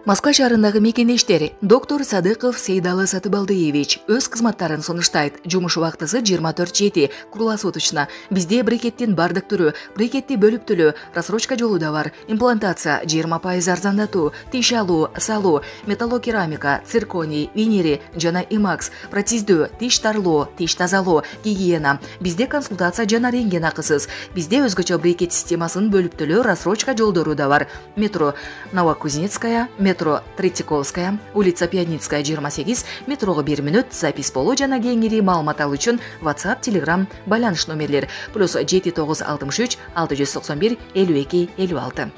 Москва шаарындагы мекендештер доктор Садыков Сейдалы Сатыбалдыевич өз кызматтарын сунуштайт. Жумуш убактысы 24/7 круглосуточно. Бизде брекеттин бардык түрү, брекетти бөлүптүлүү, рассрочка жолу да бар. Имплантация 20% арзандатуу, тиш алуу, салуу, металлокерамика, цирконий, винери жана имакс, протездөө, тиш тарлоо, тиш тазалоо, гигиена. Бизде консультация жана рентген акысыз. Бизде өзгөчө брекет системасын бөлүптүлүү, рассрочка жолдору да бар. Метро Новокузнецкая, метро Третьяковская, улица Пятницкая 28, метрого 1 мүнөт, запись болуу жана кеңири маалымат алуу үчүн WhatsApp, Telegram, байланыш номерлер +7963 691 52 56.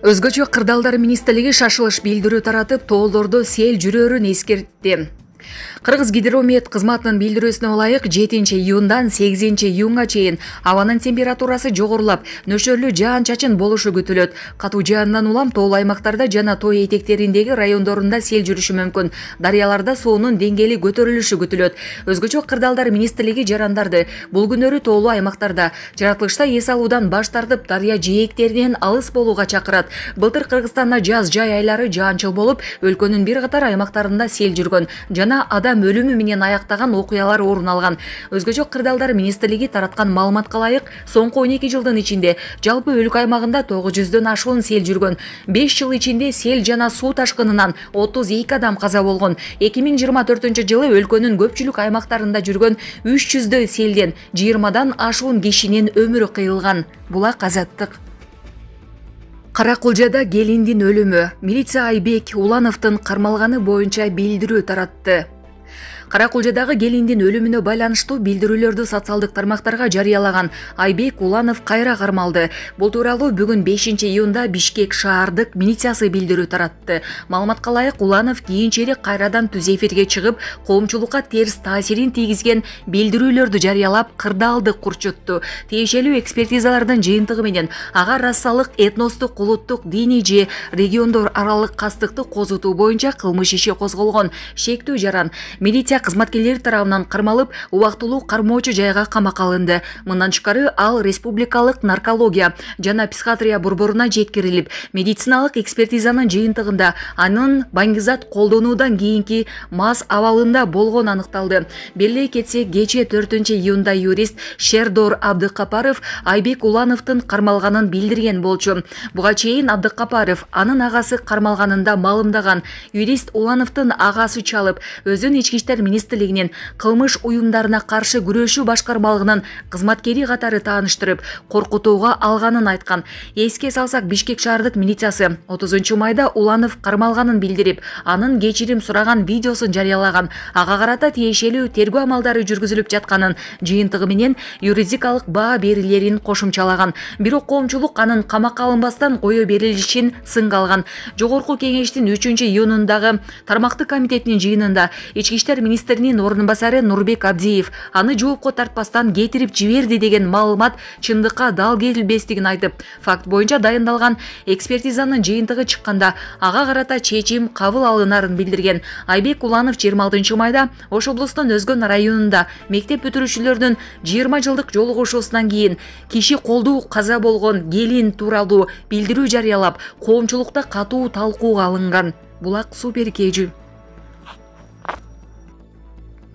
Өзгөчө кырдаалдар министрлиги шашылыш билдирүү таратып, тоолордо сел жүрөрүн эскертти. Кыргыз гидромет кызматынын билдирүүсүнө ылайык 7-июндан 8-июнга чейин абанын температурасы жогорулап, нөшөрлүү жаан-чачын болушу күтүлөт. Катуу жаандан улам тоол аймактарда жана тоо этектериндеги райондорунда сел жүрүшү мүмкүн. Дарыяларда суунун деңгээли көтөрүлүшү күтүлөт. Өзгөчө кырдаалдар министрлиги жарандарды бул күнөрү тоолуу аймактарда жаратылышта эс алуудан баш тартып, дарыя жээктеринен алыс болууга чакырат. Былтыр Кыргызстанда жаз жай айлары жаанчыл болуп, өлкөнүн бир катар аймактарында сел жүргөн жана адам өлүмү менен аяктаган окуялар орун алган. Өзгөчө кырдаалдар министрлиги тараткан маалыматка ылайык, соңку 12 жылдын ичинде жалпы өлкө аймагында 900дөн ашуун сел жүргөн. 5 жыл ичинде сел жана суу ташкынынан 32 адам каза болгон. 2024-жылы өлкөнүн көпчүлүк аймактарында жүргөн 300дөй селден 20дан ашуун кишинин өмүрү кыйылган. Булак Азаттык. Каракулжада келиндин өлүмү. Милиция Айбек Улановдун кармалганы боюнча билдирүү таратты. Каракулжадагы келиндин өлүмүнө байланыштуу билдирүүлөрдү социалдык тармактарга жарыялаган Айбек Уланов кайра кармалды. Бул тууралуу бүгүн 5-июнда Бишкек шаардык милициясы билдирүү таратты. Маалыматка ылайык, Уланов кийинчерээк кайрадан түз эфирге чыгып, коомчулукка терс таасирин тийгизген билдирүүлөрдү жарыялап, кырдаалды курчутту. Тиешелүү экспертизалардын жыйынтыгы менен ага расалык, этностук, улуттук, диний же региондор аралык кастыкты козутуу боюнча кылмыш иши козголгон. Шектүү жаран милиция кызматкерлери тарабынан кармалып, убактылуу кармоочу жайга камакка алынды. Мындан тышкары ал республикалык наркология жана психиатрия борборуна жеткирилип, медициналык экспертизанын жыйынтыгында анын баңгизат колдонуудан кийинки мас абалында болгону аныкталды. Беле кетсе, кече 4-июнда юрист Шердор Абдыкапаров Айбек Улановдун кармалганын билдирген болчу. Буга чейин Абдыкапаров анын агасы кармалганында маалымдаган. Юрист Улановдун агасы чалып, өзүн ички иштер министрлигинин кылмыш уюмдарына каршы күрөшүү башкармалыгынын кызматкери катары тааныштырып, коркутууга алганын айткан. Эске салсак, Бишкек шаардык милициясы 30-майда Уланов кармалганын билдирип, анын кечирим сураган видеосун жарыялаган. Ага карата тиешелүү тергөө амалдары жүргүзүлүп жатканын, жыйынтыгы менен юридикалык баа берилерин кошумчалаган. Бирок коомчулук анын камакка алынбастан кое берилишин сынга алган. Жогорку кеңештин 3-июнундагы тармактык комитетинин жыйынында ички иштер министринин орун басары Нурбек Абдиев аны жоопко тартпастан кетирип жиберди деген маалымат чындыкка дал келбестигин айтып, факт боюнча дайындалган экспертизанын жыйынтыгы чыкканда ага карата чечим кабыл алынарын билдирген. Айбек Уланов 26-майда Ош облустунун Өзгөн районунда мектеп бүтүрүүчүлөрдүн 20 жылдык жолугушуусунан кийин киши колдуу каза болгон келин тууралуу билдирүү жарыялап, коомчулукта катуу талкууга алынган. Булак Суперкежи.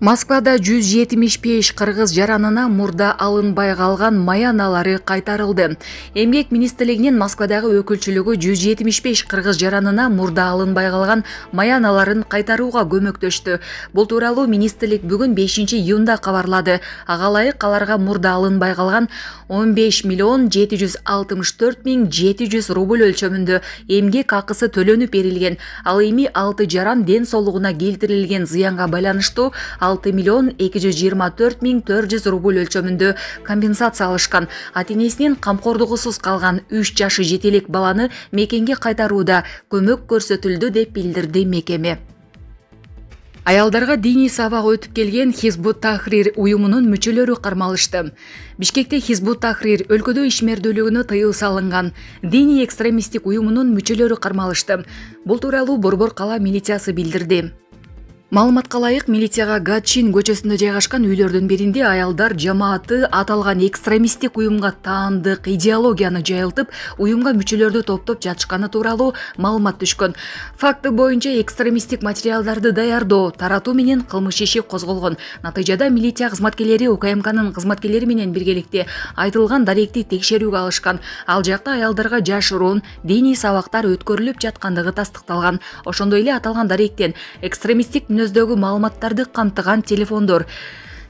Москвада 175 кыргыз жаранына мурда алынбай калган маяналары кайтарылды. Эмгек министрлигинин Москвадагы өкүлчүлүгү 175 кыргыз жаранына мурда алынбай калган маяналарын кайтарууга көмөктөштү. Бул тууралуу министрлик бүгүн 5-июнда кабарлады. Ага ылайык аларга мурда алынбай калган 15,764,700 рубль өлчөмүндө эмгек акысы төлөнүп берилген. Ал эми 6 жаран ден соолугуна келтирилген зыянга байланыштуу 6,224,400 рубль өлчөмүндө компенсация алышкан. Ата-энесинин камкордугусуз калган 3 жашы жетелек баланы мекенге кайтарууда көмөк көрсөтүлдү деп билдирди мекеме. Аялдарга диний сабак өтүп келген Хизбут Тахрир уюмунун мүчөлөрү кармалышты. Бишкекте Хизбут Тахрир өлкөдө ишмердүүлүгүнө тыюу салынган диний экстремисттик уюмунун мүчөлөрү кармалышты. Бул тууралуу Борбор кала милициясы билдирди. Маалыматка ылайык, милицияга Гатчин көчөсүндө жайгашкан үйлөрдүн биринде аялдар жамааты аталган экстремисттик уюмга таандык идеологияны жайылтып, уюмга мүчөлөрдү топтоп жатышканы тууралуу маалымат түшкөн. Факты боюнча экстремисттик материалдарды даярдоо, таратуу менен кылмыш иши козголгон. Натыйжада милиция кызматкерлери УКМКнын кызматкерлери менен биргеликте айтылган даректи текшерүүгө алышкан. Ал жакта аялдарга жашыруун диний сабактар өткөрүлүп жаткандыгы тастыкталган. Ошондой эле аталган даректен экстремисттик мүнөздөгү маалыматтарды камтыган телефондор,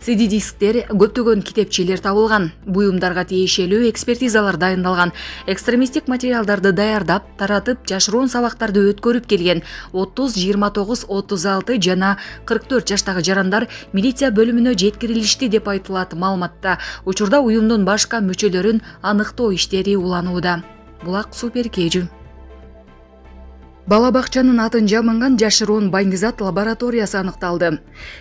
CD-дисктер, көптөгөн китепчелер табылган. Буюмдарга тиешелүү экспертизалар дайындалган. Экстремисттик материалдарды даярдап, таратып, жашыруун сабактарды өткөрүп келген 30, 29, 36 жана 44 жаштагы жарандар милиция бөлүмүнө жеткирилишти деп айтылат маалыматта. Учурда уюмдун башка мүчөлөрүн аныктоо иштери уланууда. Булак Супер Кежү. Бала бакчанын атын жамынган жашыруун баңгизат лабораториясы аныкталды.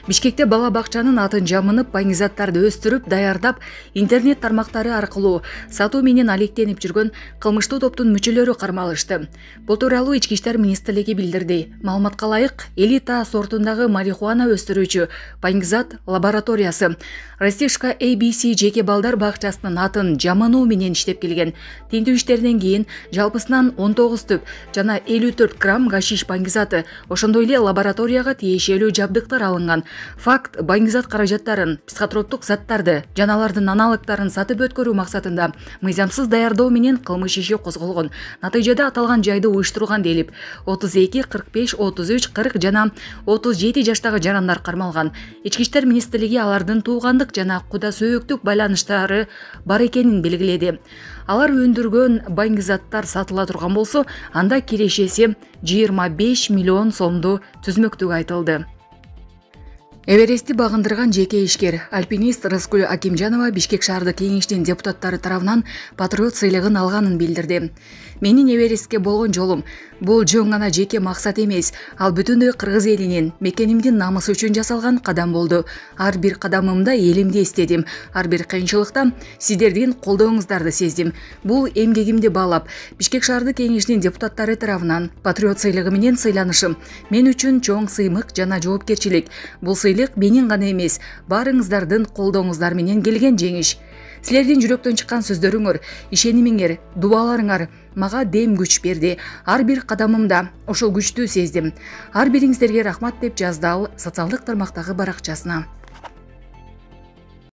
Бишкекте бала бакчанын атын жамынып, баңгизаттарды өстүрүп, даярдап, интернет тармактары аркылуу сатуу менен алектенип жүргөн кылмыштуу топтун мүчөлөрү кармалышты. Бул тууралуу Ички иштер министрлиги билдирди. Маалыматка ылайык, элита сортундагы марихуана өстүрүүчү баңгизат лабораториясы Ростишка ABC жеке балдар бакчасынын атын жамынуу менен иштеп келген. Тинтүү иштеринен кийин жалпысынан 19 түп жана 54 грамм гашиш баңгизаты, ошондой эле лабораторияга тиешелүү жабдыктар алынган. Факт баңгизат каражаттарын, психотроптук заттарды жана алардын аналогдорун сатып өткөрүү максатында мыйзамсыз даярдоо менен кылмыш иши козголгон. Натыйжада аталган жайды уюштурган делип 32, 45, 33, 40 жана 37 жаштагы жарандар кармалган. Ички иштер министрлиги алардын туугандык жана куда сөөктүк байланыштары бар экенин белгиледи. Алар өндүргөн баңгизаттар сатыла турган болсо, анда кирешеси 25 миллион сомду түзмөктүгү айтылды. Эверестти багындырган жеке ишкер альпинист Рыскүл Акимжанова Бишкек шаардык кеңештин депутаттары тарабынан патриот сыйлыгын алганын билдирди. Менин Эверестке болгон жолум бул жөн гана жеке максат эмес, ал бүтүндөй кыргыз элинин, мекенимдин намысы үчүн жасалган кадам болду. Ар бир кадамымда элимди эстедим, ар бир кыйынчылыкта сиздердин колдооңуздарды сездим. Бул эмгегимди баалап, Бишкек шаардык кеңештин депутаттары тарабынан патриот сыйлыгы менен сыйланышым мен үчүн чоң сыймык жана жоопкерчилик. Бул сыйлык менин гана эмес, баарыңыздардын колдооңуздар менен келген жеңиш. Силердин жүрөктөн чыккан сөздөрүңөр, ишенимиңер, дубаларыңар мага дем күч берди. Ар бир кадамымда ошол күчтү сездим. Ар бириңиздерге рахмат деп жазды ал социалдык тармактагы баракчасына.